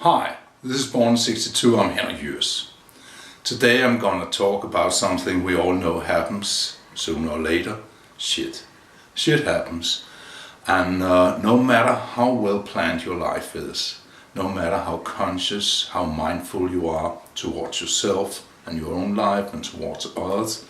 Hi, this is Born62, I'm Henrik Jürs. Today I'm gonna talk about something we all know happens sooner or later. Shit. Shit happens. And no matter how well planned your life is, no matter how conscious, how mindful you are towards yourself and your own life and towards others,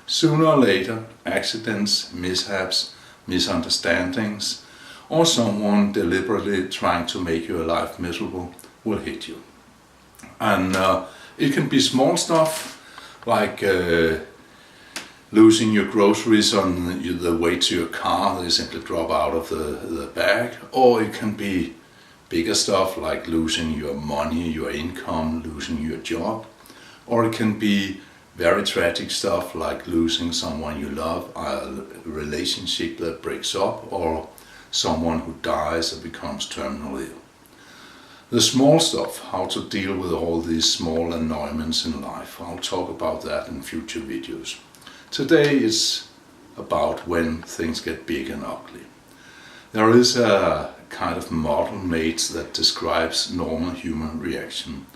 sooner or later accidents, mishaps, misunderstandings, or someone deliberately trying to make your life miserable will hit you. And it can be small stuff like losing your groceries on the way to your car, they simply drop out of the bag, or it can be bigger stuff like losing your money, your income, losing your job, or it can be very tragic stuff like losing someone you love, a relationship that breaks up, or someone who dies or becomes terminally ill. The small stuff, how to deal with all these small annoyances in life, I'll talk about that in future videos. Today is about when things get big and ugly. There is a kind of model made that describes normal human reaction.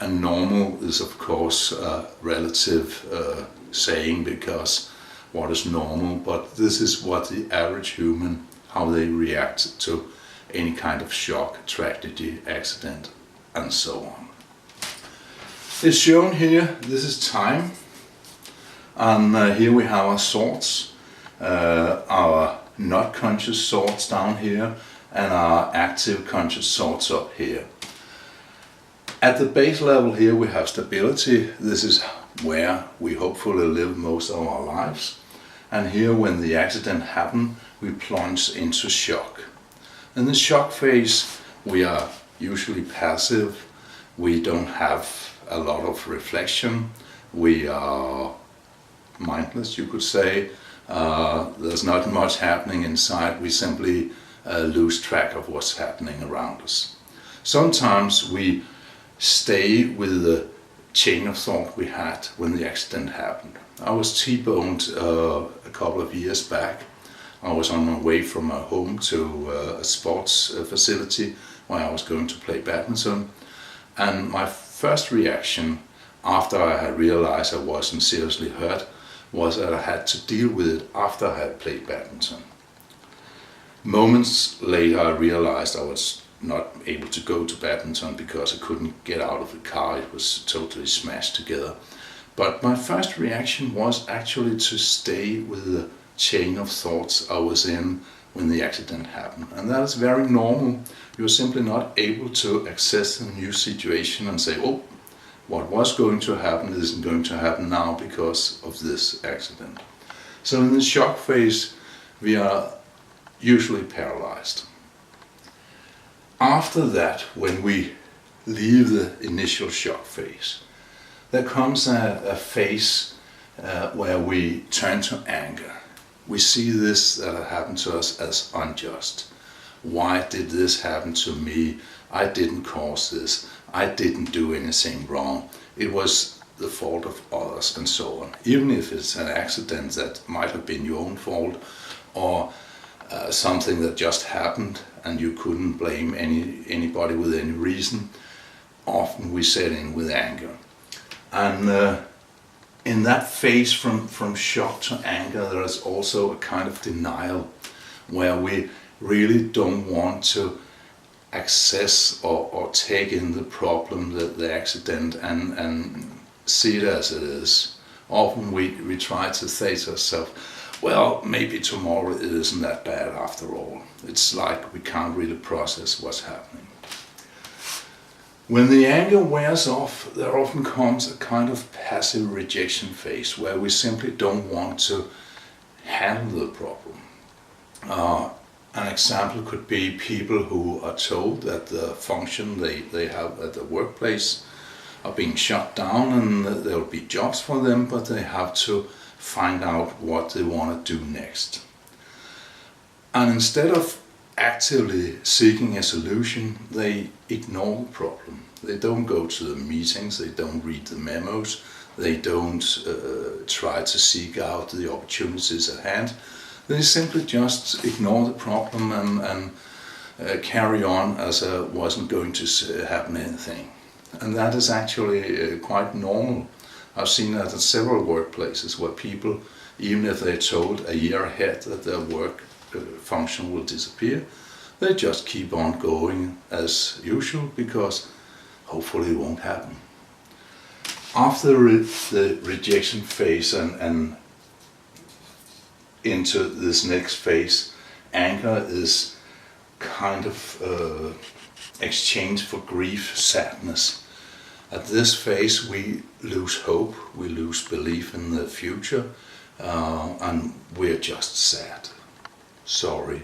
And normal is of course a relative saying, because what is normal, but this is what the average human, how they react to any kind of shock, tragedy, accident, and so on. It's shown here, this is time, and here we have our thoughts, our not conscious thoughts down here, and our active conscious thoughts up here. At the base level here we have stability. This is where we hopefully live most of our lives, and here when the accident happens we plunge into shock. In the shock phase we are usually passive, we don't have a lot of reflection, we are mindless, you could say. There's not much happening inside, we simply lose track of what's happening around us. Sometimes we stay with the chain of thought we had when the accident happened. I was T-boned a couple of years back. I was on my way from my home to a sports facility where I was going to play badminton, and my first reaction after I had realized I wasn't seriously hurt was that I had to deal with it after I had played badminton. Moments later I realized I was not able to go to badminton because I couldn't get out of the car, it was totally smashed together. But my first reaction was actually to stay with the chain of thoughts I was in when the accident happened. And that is very normal. You're simply not able to access a new situation and say, oh, what was going to happen isn't going to happen now because of this accident. So in the shock phase we are usually paralyzed. After that, when we leave the initial shock phase, there comes a phase where we turn to anger. We see this that happened to us as unjust. Why did this happen to me? I didn't cause this. I didn't do anything wrong. It was the fault of others, and so on. Even if it's an accident that might have been your own fault, or something that just happened and you couldn't blame anybody with any reason, often we set in with anger. And in that phase from shock to anger, there is also a kind of denial where we really don't want to access or take in the problem, the accident, and see it as it is. Often we try to say to ourselves, well, maybe tomorrow it isn't that bad after all. It's like we can't really process what's happening. When the anger wears off, there often comes a kind of passive rejection phase where we simply don't want to handle the problem. An example could be people who are told that the function they have at the workplace are being shut down and there will be jobs for them, but they have to find out what they want to do next. And instead of actively seeking a solution, they ignore the problem. They don't go to the meetings, they don't read the memos, they don't try to seek out the opportunities at hand. They simply just ignore the problem and carry on as I wasn't going to happen anything. And that is actually quite normal. I've seen that at several workplaces where people, even if they're told a year ahead that their work function will disappear, they just keep on going as usual because hopefully it won't happen. After the rejection phase and into this next phase, anger is kind of exchange for grief, sadness. At this phase we lose hope, we lose belief in the future, and we're just sad, sorry.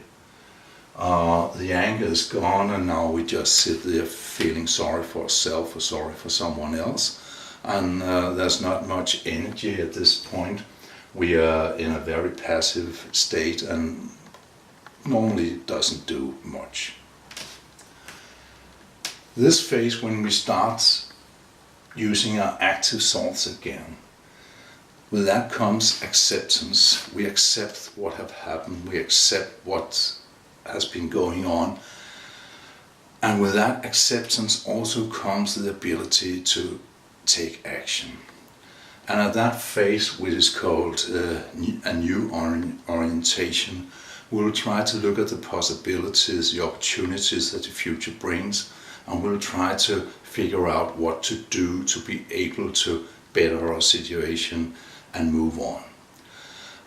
The anger is gone and now we just sit there feeling sorry for ourselves or sorry for someone else, and there's not much energy at this point. We are in a very passive state and normally doesn't do much. This phase, when we start using our active thoughts again, with that comes acceptance. We accept what have happened, we accept what has been going on, and with that acceptance also comes the ability to take action. And at that phase, which is called a new orientation, we'll try to look at the possibilities, the opportunities that the future brings, and we'll try to figure out what to do to be able to better our situation and move on.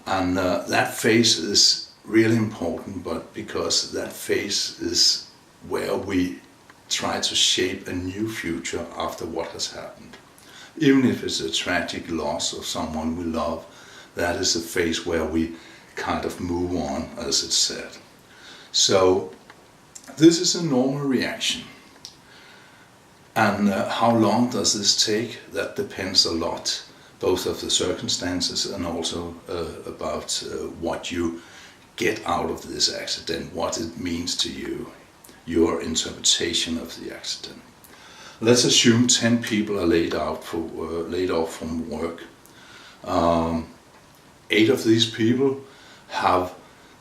And that phase is really important, but because that phase is where we try to shape a new future after what has happened. Even if it's a tragic loss of someone we love, that is a phase where we kind of move on, as it's said. So this is a normal reaction. And how long does this take? That depends a lot, both of the circumstances and also about what you get out of this accident, what it means to you, your interpretation of the accident. Let's assume 10 people are laid off from work. 8 of these people have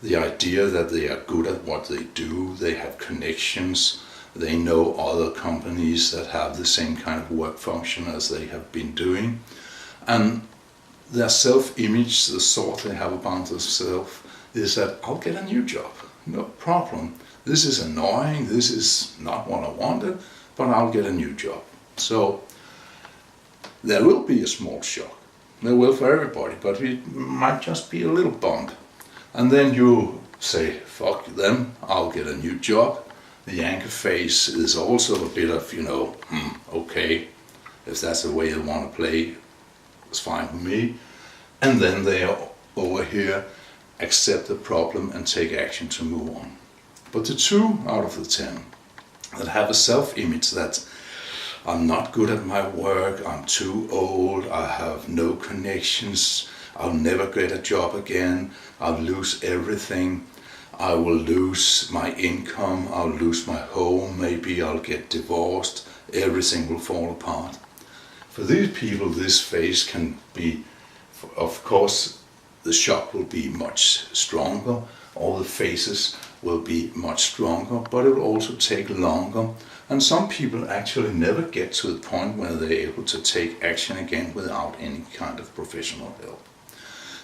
the idea that they are good at what they do, they have connections, they know other companies that have the same kind of work function as they have been doing, and their self-image, the thought they have about themselves, is that I'll get a new job, no problem. This is annoying, this is not what I wanted, but I'll get a new job. So there will be a small shock. There will for everybody, but it might just be a little bump. And then you say, fuck them, I'll get a new job. The anger phase is also a bit of, okay, if that's the way they want to play, it's fine with me. And then they are over here, accept the problem and take action to move on. But the 2 out of the 10 that have a self-image that I'm not good at my work, I'm too old, I have no connections, I'll never get a job again, I'll lose everything, I will lose my income, I'll lose my home, maybe I'll get divorced, everything will fall apart. For these people, this phase can be, of course, the shock will be much stronger, all the phases will be much stronger, but it will also take longer. And some people actually never get to the point where they're able to take action again without any kind of professional help.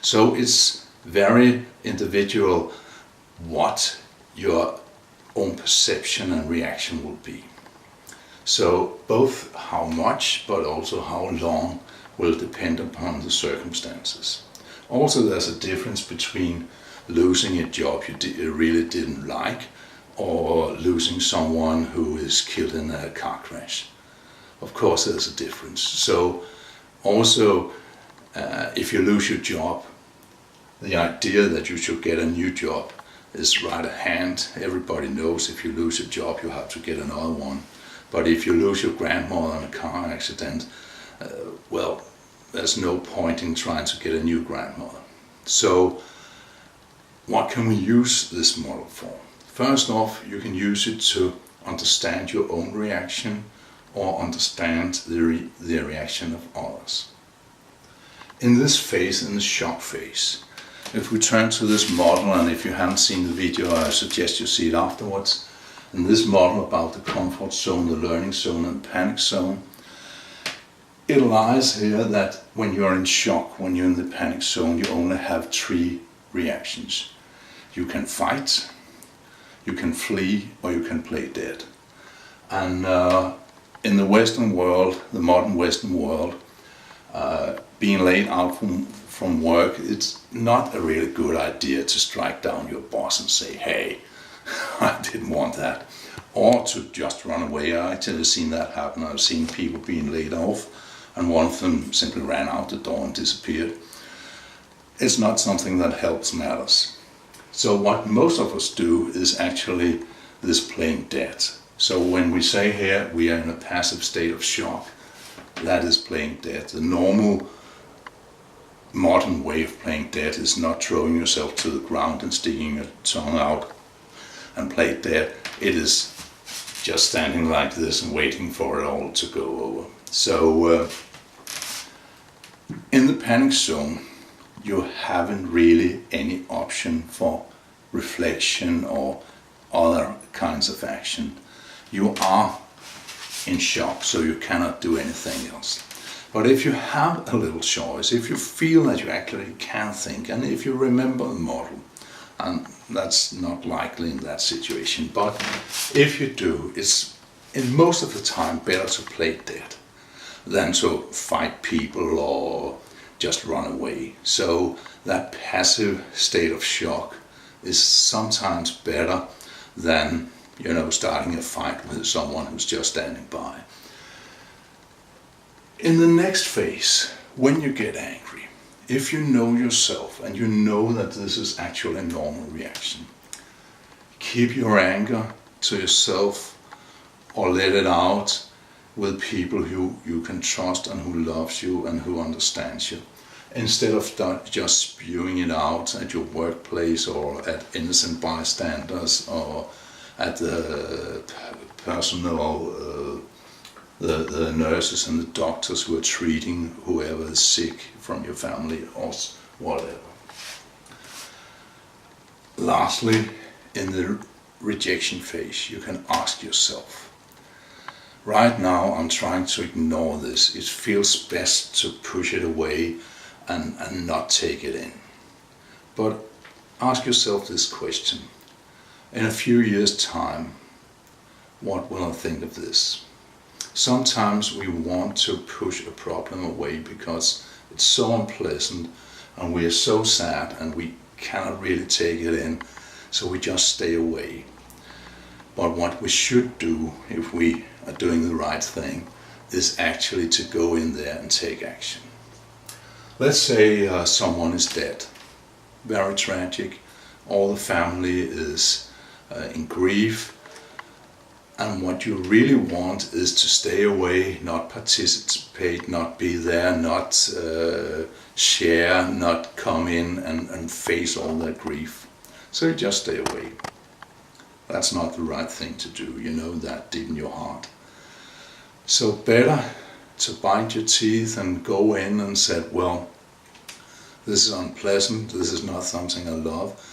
So it's very individual what your own perception and reaction will be. So both how much but also how long will depend upon the circumstances. Also there's a difference between losing a job you really didn't like or losing someone who is killed in a car crash. Of course there's a difference. So also if you lose your job, the idea that you should get a new job is right at hand. Everybody knows if you lose a job you have to get another one. But if you lose your grandmother in a car accident, well, there's no point in trying to get a new grandmother. So what can we use this model for? First off, you can use it to understand your own reaction or understand the reaction of others. In this phase, in the shock phase, if we turn to this model, and if you haven't seen the video, I suggest you see it afterwards, And this model about the comfort zone, the learning zone and panic zone, it lies here that when you're in shock, when you're in the panic zone, you only have 3 reactions. You can fight, you can flee, or you can play dead. And in the Western world, the modern Western world, being laid out from work, it's not a really good idea to strike down your boss and say, hey, I didn't want that. Or to just run away. I've actually seen that happen. I've seen people being laid off and one of them simply ran out the door and disappeared. It's not something that helps matters. So what most of us do is actually this playing dead. So when we say here we are in a passive state of shock, that is playing dead. The normal modern way of playing dead is not throwing yourself to the ground and sticking your tongue out and play dead. It is just standing like this and waiting for it all to go over. So in the panic zone, you haven't really any option for reflection or other kinds of action. You are in shock, so you cannot do anything else. But if you have a little choice, if you feel that you actually can think, and if you remember the model, and that's not likely in that situation, but if you do, it's in most of the time better to play dead than to fight people or just run away. So that passive state of shock is sometimes better than, starting a fight with someone who's just standing by. In the next phase, when you get angry, if you know yourself and you know that this is actually a normal reaction, keep your anger to yourself or let it out with people who you can trust and who loves you and who understands you, instead of just spewing it out at your workplace or at innocent bystanders or at the personnel, the nurses and the doctors who are treating whoever is sick from your family or whatever. Lastly, in the rejection phase, you can ask yourself, right now I'm trying to ignore this. It feels best to push it away and not take it in. But ask yourself this question. In a few years' time, what will I think of this? Sometimes we want to push a problem away because it's so unpleasant and we are so sad and we cannot really take it in, so we just stay away. But what we should do, if we are doing the right thing, is actually to go in there and take action. Let's say someone is dead, very tragic, all the family is in grief, and what you really want is to stay away, not participate, not be there, not share, not come in and face all that grief. So you just stay away. That's not the right thing to do, you know that deep in your heart. So better to bite your teeth and go in and say, well, this is unpleasant, this is not something I love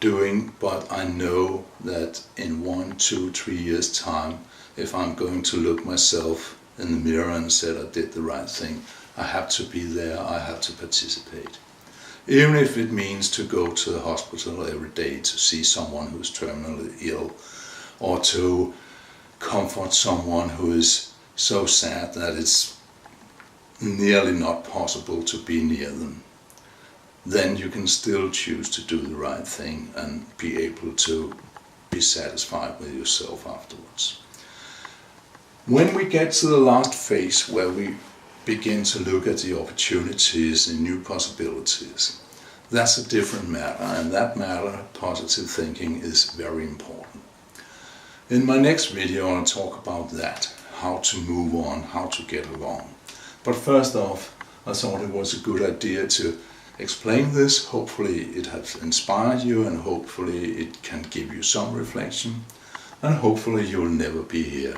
doing, but I know that in 1, 2, 3 years time, if I'm going to look myself in the mirror and say I did the right thing, I have to be there, I have to participate. Even if it means to go to the hospital every day to see someone who's terminally ill, or to comfort someone who is so sad that it's nearly not possible to be near them, then you can still choose to do the right thing and be able to be satisfied with yourself afterwards. When we get to the last phase where we begin to look at the opportunities and new possibilities, that's a different matter, and that matter, positive thinking, is very important. In my next video I'll talk about that, how to move on, how to get along. But first off, I thought it was a good idea to explain this. Hopefully it has inspired you, and hopefully it can give you some reflection, and hopefully you'll never be here.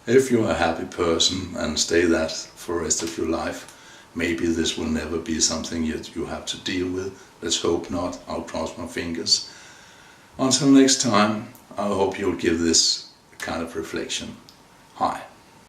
If you're a happy person and stay that for the rest of your life, maybe this will never be something you have to deal with. Let's hope not. I'll cross my fingers. Until next time, I hope you'll give this kind of reflection. Hi.